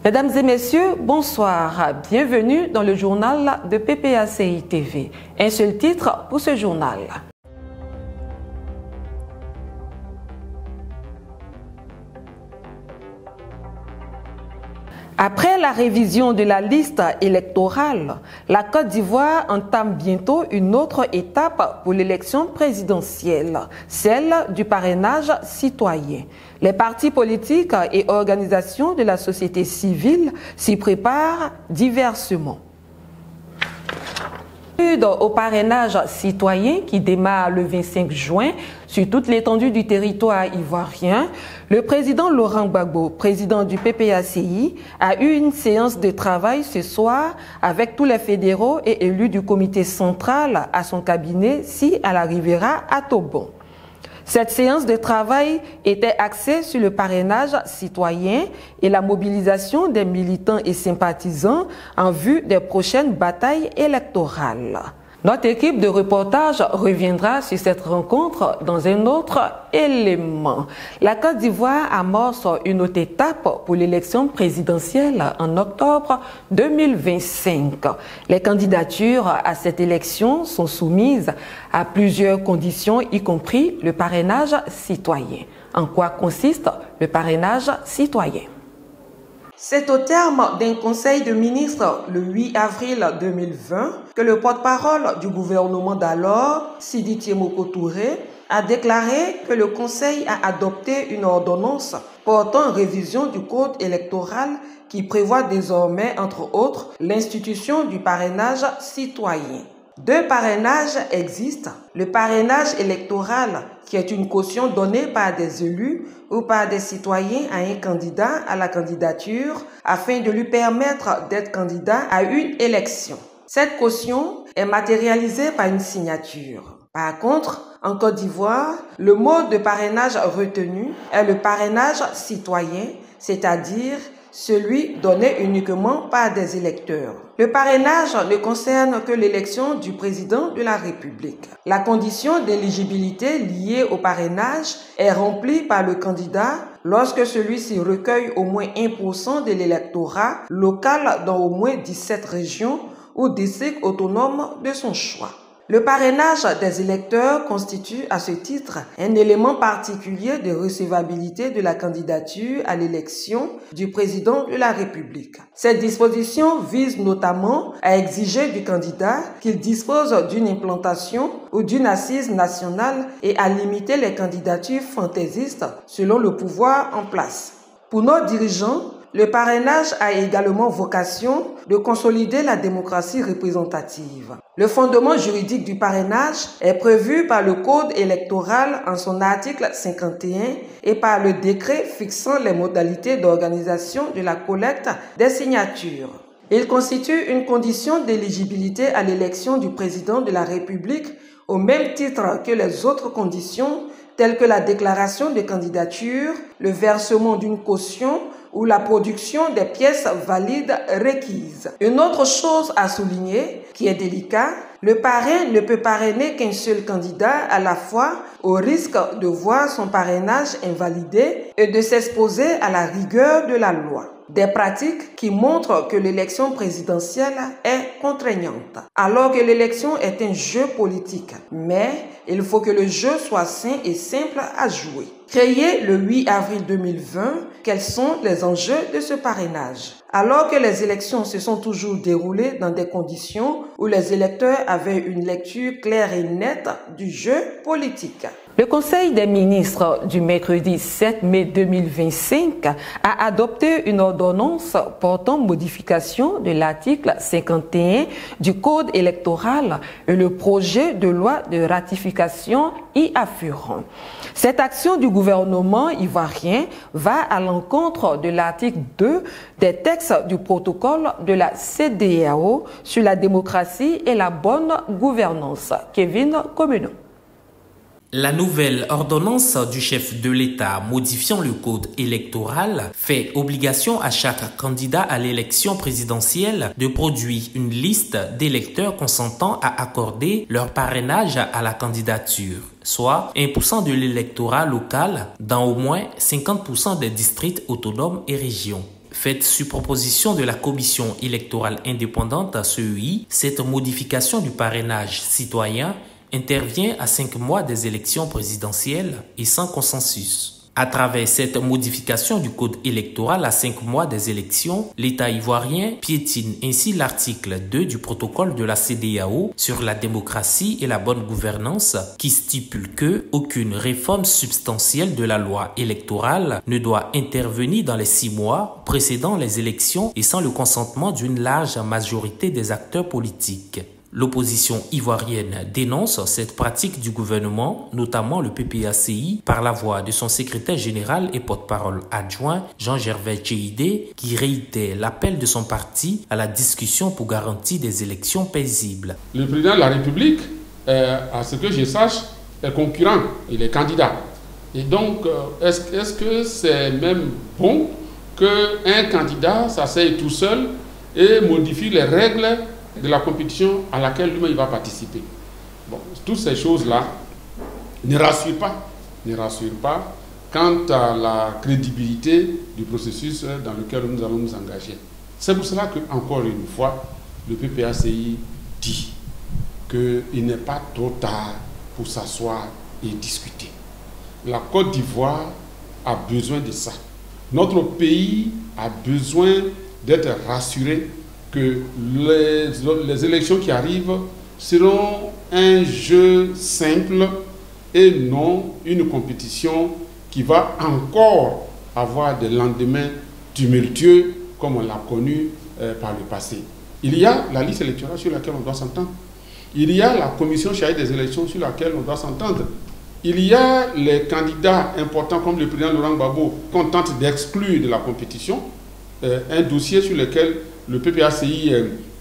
Mesdames et messieurs, bonsoir. Bienvenue dans le journal de PPACI TV. Un seul titre pour ce journal. Après la révision de la liste électorale, la Côte d'Ivoire entame bientôt une autre étape pour l'élection présidentielle, celle du parrainage citoyen. Les partis politiques et organisations de la société civile s'y préparent diversement. Au parrainage citoyen qui démarre le 25 juin sur toute l'étendue du territoire ivoirien, le président Laurent Gbagbo, président du PPACI, a eu une séance de travail ce soir avec tous les fédéraux et élus du comité central à son cabinet si elle arrivera à Tobon. Cette séance de travail était axée sur le parrainage citoyen et la mobilisation des militants et sympathisants en vue des prochaines batailles électorales. Notre équipe de reportage reviendra sur cette rencontre dans un autre élément. La Côte d'Ivoire amorce une autre étape pour l'élection présidentielle en octobre 2025. Les candidatures à cette élection sont soumises à plusieurs conditions, y compris le parrainage citoyen. En quoi consiste le parrainage citoyen? C'est au terme d'un conseil de ministres le 8 avril 2020 que le porte-parole du gouvernement d'alors, Sidi Tiemoko Touré, a déclaré que le conseil a adopté une ordonnance portant révision du code électoral qui prévoit désormais, entre autres, l'institution du parrainage citoyen. Deux parrainages existent. Le parrainage électoral, qui est une caution donnée par des élus ou par des citoyens à un candidat à la candidature afin de lui permettre d'être candidat à une élection. Cette caution est matérialisée par une signature. Par contre, en Côte d'Ivoire, le mode de parrainage retenu est le parrainage citoyen, c'est-à-dire celui donné uniquement par des électeurs. Le parrainage ne concerne que l'élection du président de la République. La condition d'éligibilité liée au parrainage est remplie par le candidat lorsque celui-ci recueille au moins 1% de l'électorat local dans au moins 17 régions ou districts autonomes de son choix. Le parrainage des électeurs constitue à ce titre un élément particulier de recevabilité de la candidature à l'élection du président de la République. Cette disposition vise notamment à exiger du candidat qu'il dispose d'une implantation ou d'une assise nationale et à limiter les candidatures fantaisistes selon le pouvoir en place. Pour nos dirigeants, le parrainage a également vocation de consolider la démocratie représentative. Le fondement juridique du parrainage est prévu par le Code électoral en son article 51 et par le décret fixant les modalités d'organisation de la collecte des signatures. Il constitue une condition d'éligibilité à l'élection du président de la République au même titre que les autres conditions telles que la déclaration de candidature, le versement d'une caution ou la production des pièces valides requises. Une autre chose à souligner, qui est délicat, le parrain ne peut parrainer qu'un seul candidat à la fois au risque de voir son parrainage invalidé et de s'exposer à la rigueur de la loi. Des pratiques qui montrent que l'élection présidentielle est contraignante, alors que l'élection est un jeu politique. Mais il faut que le jeu soit sain et simple à jouer. Créé le 8 avril 2020, quels sont les enjeux de ce parrainage? Alors que les élections se sont toujours déroulées dans des conditions où les électeurs avaient une lecture claire et nette du jeu politique. Le Conseil des ministres du mercredi 7 mai 2025 a adopté une ordonnance portant modification de l'article 51 du Code électoral et le projet de loi de ratification y afférent. Cette action du gouvernement ivoirien va à l'encontre de l'article 2 des textes du protocole de la CEDEAO sur la démocratie et la bonne gouvernance. Kevin Komenon. La nouvelle ordonnance du chef de l'État modifiant le code électoral fait obligation à chaque candidat à l'élection présidentielle de produire une liste d'électeurs consentant à accorder leur parrainage à la candidature, soit 1% de l'électorat local dans au moins 50% des districts autonomes et régions. Faite sur proposition de la Commission électorale indépendante CEI, cette modification du parrainage citoyen intervient à 5 mois des élections présidentielles et sans consensus. À travers cette modification du code électoral à 5 mois des élections, l'État ivoirien piétine ainsi l'article 2 du protocole de la CEDEAO sur la démocratie et la bonne gouvernance qui stipule que aucune réforme substantielle de la loi électorale ne doit intervenir dans les 6 mois précédant les élections et sans le consentement d'une large majorité des acteurs politiques. L'opposition ivoirienne dénonce cette pratique du gouvernement, notamment le PPACI, par la voix de son secrétaire général et porte-parole adjoint, Jean-Gervais Tchéidé, qui réitère l'appel de son parti à la discussion pour garantir des élections paisibles. Le président de la République, à ce que je sache, est concurrent, il est candidat. Et donc, est-ce que c'est même bon qu'un candidat s'asseye tout seul et modifie les règles de la compétition à laquelle lui-même il va participer? Bon, toutes ces choses-là ne rassurent pas quant à la crédibilité du processus dans lequel nous allons nous engager. C'est pour cela que, encore une fois, le PPACI dit qu'il n'est pas trop tard pour s'asseoir et discuter. La Côte d'Ivoire a besoin de ça. Notre pays a besoin d'être rassuré que les élections qui arrivent seront un jeu simple et non une compétition qui va encore avoir des lendemains tumultueux comme on l'a connu par le passé. Il y a la liste électorale sur laquelle on doit s'entendre. Il y a la commission chargée des élections sur laquelle on doit s'entendre. Il y a les candidats importants comme le président Laurent Gbagbo qu'on tente d'exclure de la compétition, un dossier sur lequel le PPACI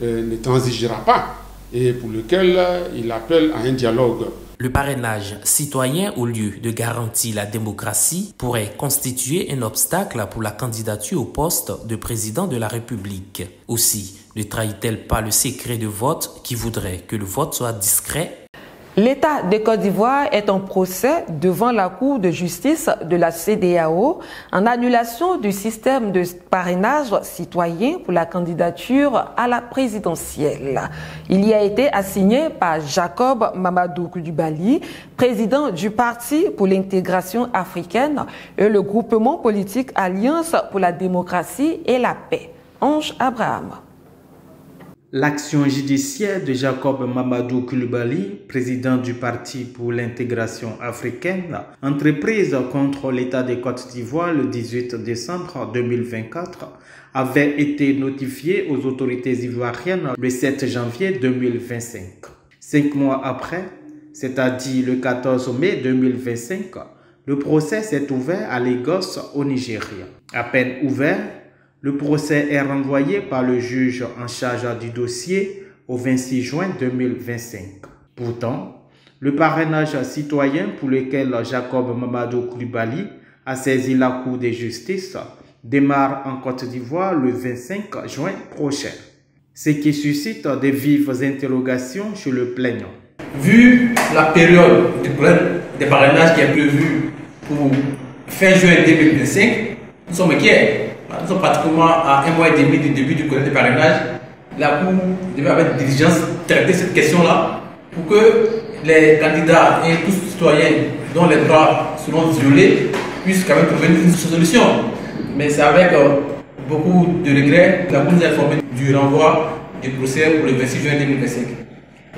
ne transigera pas et pour lequel il appelle à un dialogue. Le parrainage citoyen, au lieu de garantir la démocratie, pourrait constituer un obstacle pour la candidature au poste de président de la République. Aussi, ne trahit-elle pas le secret de vote qui voudrait que le vote soit discret? L'État de Côte d'Ivoire est en procès devant la Cour de justice de la CEDEAO en annulation du système de parrainage citoyen pour la candidature à la présidentielle. Il y a été assigné par Jacob Mamadou Coulibaly, président du Parti pour l'intégration africaine et le groupement politique Alliance pour la démocratie et la paix. Ange Abraham. L'action judiciaire de Jacob Mamadou Coulibaly, président du Parti pour l'intégration africaine, entreprise contre l'État de Côte d'Ivoire le 18 décembre 2024, avait été notifiée aux autorités ivoiriennes le 7 janvier 2025. 5 mois après, c'est-à-dire le 14 mai 2025, le procès s'est ouvert à Lagos, au Nigeria. À peine ouvert, le procès est renvoyé par le juge en charge du dossier au 26 juin 2025. Pourtant, le parrainage citoyen pour lequel Jacob Mamadou Coulibaly a saisi la Cour de justice démarre en Côte d'Ivoire le 25 juin prochain, ce qui suscite de vives interrogations chez le plaignant. Vu la période de parrainage qui est prévue pour fin juin 2025, nous sommes inquiets. Nous sommes pratiquement à 1 mois et demi du début du collecte de parrainage. La Cour devait avec diligence traiter cette question-là pour que les candidats et tous les citoyens dont les droits seront violés puissent quand même trouver une solution. Mais c'est avec beaucoup de regrets que la Cour nous a informé du renvoi du procès pour le 26 juin 2025.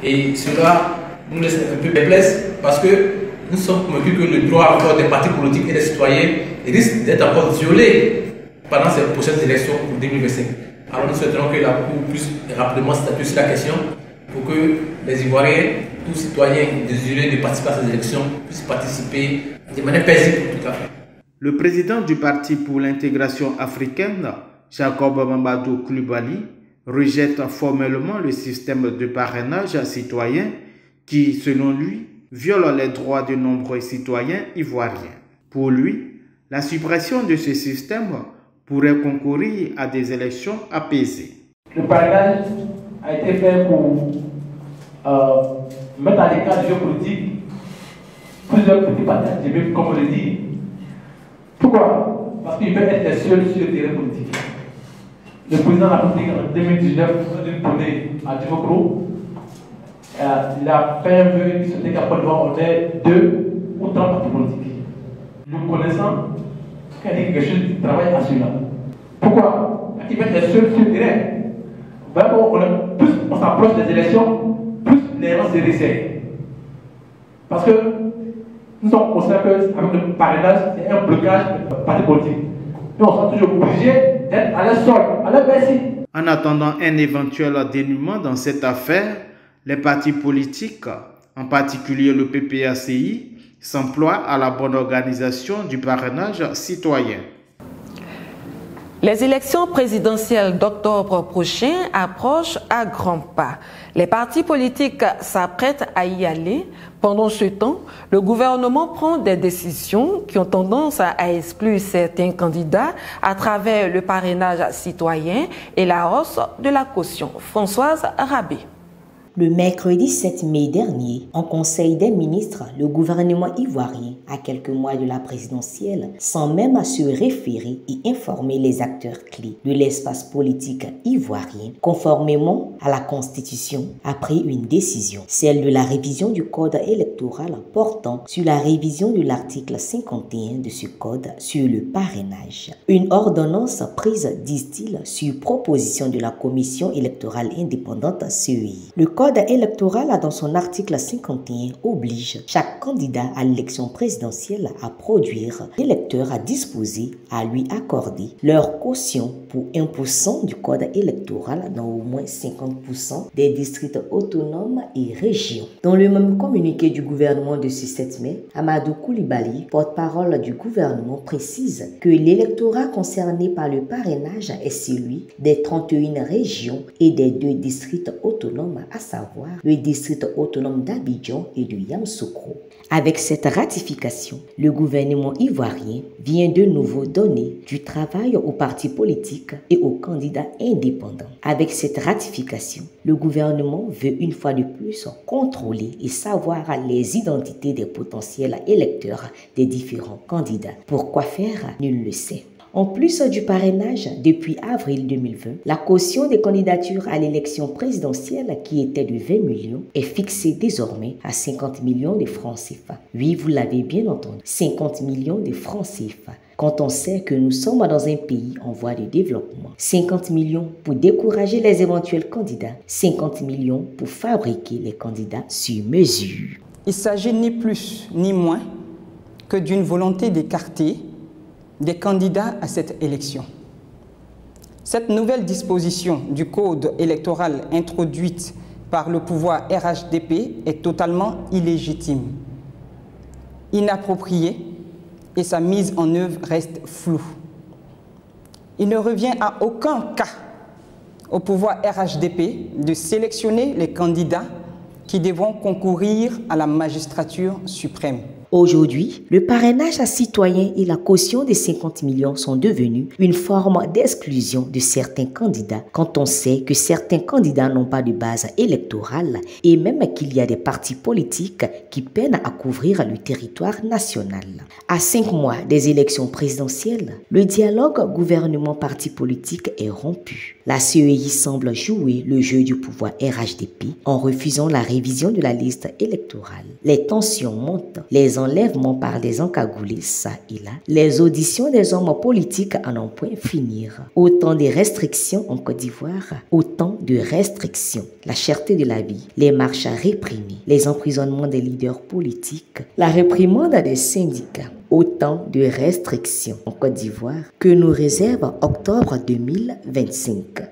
Et cela nous laisse un peu perplexes parce que nous sommes convaincus que le droit encore des partis politiques et des citoyens risque d'être encore violé pendant ces prochaines élections pour 2025. Alors nous souhaiterons que la Cour puisse rapidement statuer sur la question pour que les Ivoiriens, tous citoyens désireux de participer à ces élections puissent participer de manière paisible tout à fait. Le président du Parti pour l'intégration africaine, Jacob Mamadou Coulibaly, rejette formellement le système de parrainage citoyen qui, selon lui, viole les droits de nombreux citoyens ivoiriens. Pour lui, la suppression de ce système pourrait concourir à des élections apaisées. Le parrainage a été fait pour mettre à l'écart du jeu politique plusieurs petits partis, comme on le dit. Pourquoi? Parce qu'ils peuvent être les seuls sur le terrain politique. le président de la République en 2019 d'une tournée à Djibouti. Il a fait un vœu qui souhaitait qu'à Côte d'Ivoire on ait 2 ou 3 partis politiques. Nous connaissons qu'il y a quelque chose qui travaille à cela. Pourquoi? Parce qu'il va être seul sur le terrain. Plus on s'approche des élections, plus les gens se resserrent. Parce que nous sommes conscients qu'avec le parrainage, c'est un blocage de partis politiques. Donc on sera toujours obligé d'être à la solde, à la merci. En attendant un éventuel dénouement dans cette affaire, les partis politiques, en particulier le PPACI, s'emploient à la bonne organisation du parrainage citoyen. Les élections présidentielles d'octobre prochain approchent à grands pas. Les partis politiques s'apprêtent à y aller. Pendant ce temps, le gouvernement prend des décisions qui ont tendance à exclure certains candidats à travers le parrainage citoyen et la hausse de la caution. Françoise Rabé. Le mercredi 7 mai dernier, en Conseil des ministres, le gouvernement ivoirien, à quelques mois de la présidentielle, sans même à se référer et informer les acteurs clés de l'espace politique ivoirien, conformément à la Constitution, a pris une décision, celle de la révision du code électoral portant sur la révision de l'article 51 de ce code sur le parrainage. Une ordonnance prise, disent-ils, sur proposition de la Commission électorale indépendante CEI. Le code électoral, dans son article 51, oblige chaque candidat à l'élection présidentielle à produire des électeurs à disposer à lui accorder leur caution pour 1% du code électoral dans au moins 50% des districts autonomes et régions. Dans le même communiqué du gouvernement de ce 7 mai, Amadou Coulibaly, porte-parole du gouvernement, précise que l'électorat concerné par le parrainage est celui des 31 régions et des 2 districts autonomes, à savoir le district autonome d'Abidjan et de Yamoussoukro. Avec cette ratification, le gouvernement ivoirien vient de nouveau donner du travail aux partis politiques et aux candidats indépendants. Avec cette ratification, le gouvernement veut une fois de plus contrôler et savoir les identités des potentiels électeurs des différents candidats. Pourquoi faire? Nul ne le sait. En plus du parrainage, depuis avril 2020, la caution des candidatures à l'élection présidentielle, qui était de 20 millions, est fixée désormais à 50 millions de francs CFA. Oui, vous l'avez bien entendu, 50 millions de francs CFA. Quand on sait que nous sommes dans un pays en voie de développement, 50 millions pour décourager les éventuels candidats, 50 millions pour fabriquer les candidats sur mesure. Il s'agit ni plus ni moins que d'une volonté d'écarter des candidats à cette élection. Cette nouvelle disposition du code électoral introduite par le pouvoir RHDP est totalement illégitime, inappropriée et sa mise en œuvre reste floue. Il ne revient à aucun cas au pouvoir RHDP de sélectionner les candidats qui devront concourir à la magistrature suprême. Aujourd'hui, le parrainage citoyen et la caution des 50 millions sont devenus une forme d'exclusion de certains candidats quand on sait que certains candidats n'ont pas de base électorale et même qu'il y a des partis politiques qui peinent à couvrir le territoire national. À 5 mois des élections présidentielles, le dialogue gouvernement-parti politique est rompu. La CEI semble jouer le jeu du pouvoir RHDP en refusant la révision de la liste électorale. Les tensions montent, les enlèvements par des encagoulés ça et là, les auditions des hommes politiques à n'en point finir. Autant de restrictions en Côte d'Ivoire, autant de restrictions. La cherté de la vie, les marches réprimées, les emprisonnements des leaders politiques, la réprimande des syndicats. Autant de restrictions en Côte d'Ivoire que nous réserve octobre 2025.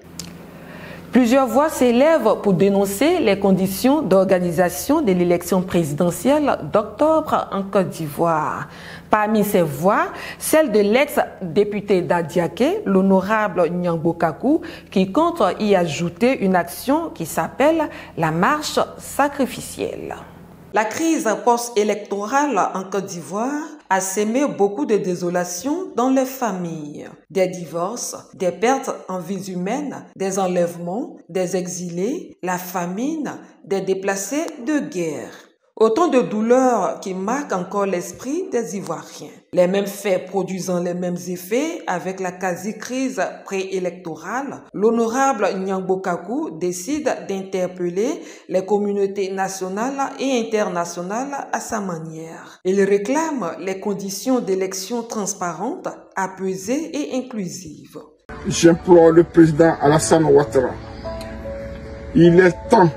Plusieurs voix s'élèvent pour dénoncer les conditions d'organisation de l'élection présidentielle d'octobre en Côte d'Ivoire. Parmi ces voix, celle de l'ex-député d'Adiaké, l'honorable Nyambo Kakou, qui compte y ajouter une action qui s'appelle la marche sacrificielle. La crise post-électorale en Côte d'Ivoire a sémé beaucoup de désolation dans les familles. Des divorces, des pertes en vies humaines, des enlèvements, des exilés, la famine, des déplacés de guerre. Autant de douleurs qui marquent encore l'esprit des Ivoiriens. Les mêmes faits produisant les mêmes effets avec la quasi-crise préélectorale, l'honorable Nyangbo Kaku décide d'interpeller les communautés nationales et internationales à sa manière. Il réclame les conditions d'élections transparentes, apaisées et inclusives. J'implore le président Alassane Ouattara. Il est temps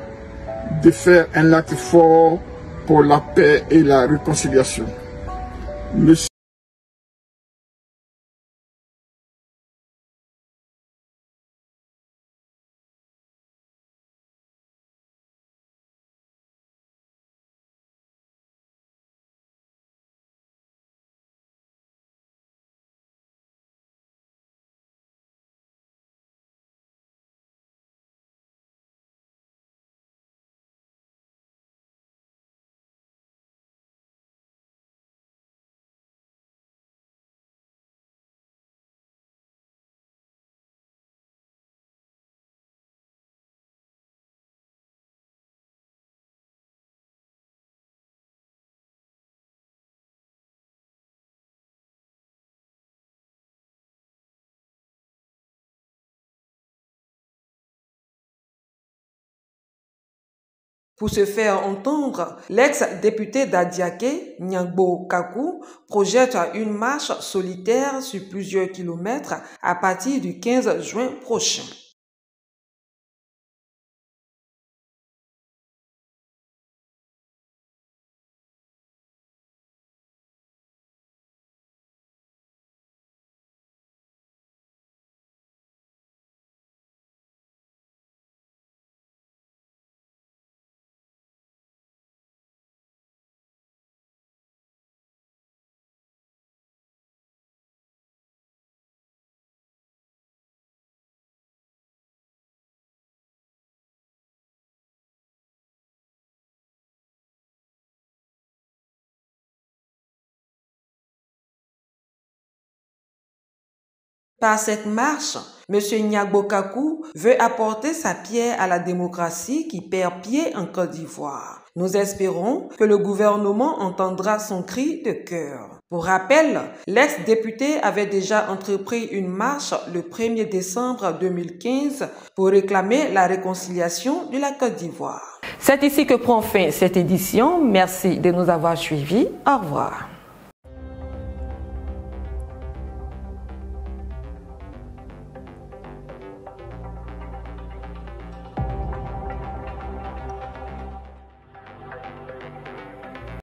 de faire un acte fort pour la paix et la réconciliation. Monsieur Pour se faire entendre, l'ex-député d'Adiaké, Nyangbo Kaku, projette une marche solitaire sur plusieurs kilomètres à partir du 15 juin prochain. Par cette marche, M. Nyangbo Kaku veut apporter sa pierre à la démocratie qui perd pied en Côte d'Ivoire. Nous espérons que le gouvernement entendra son cri de cœur. Pour rappel, l'ex-député avait déjà entrepris une marche le 1er décembre 2015 pour réclamer la réconciliation de la Côte d'Ivoire. C'est ici que prend fin cette édition. Merci de nous avoir suivis. Au revoir.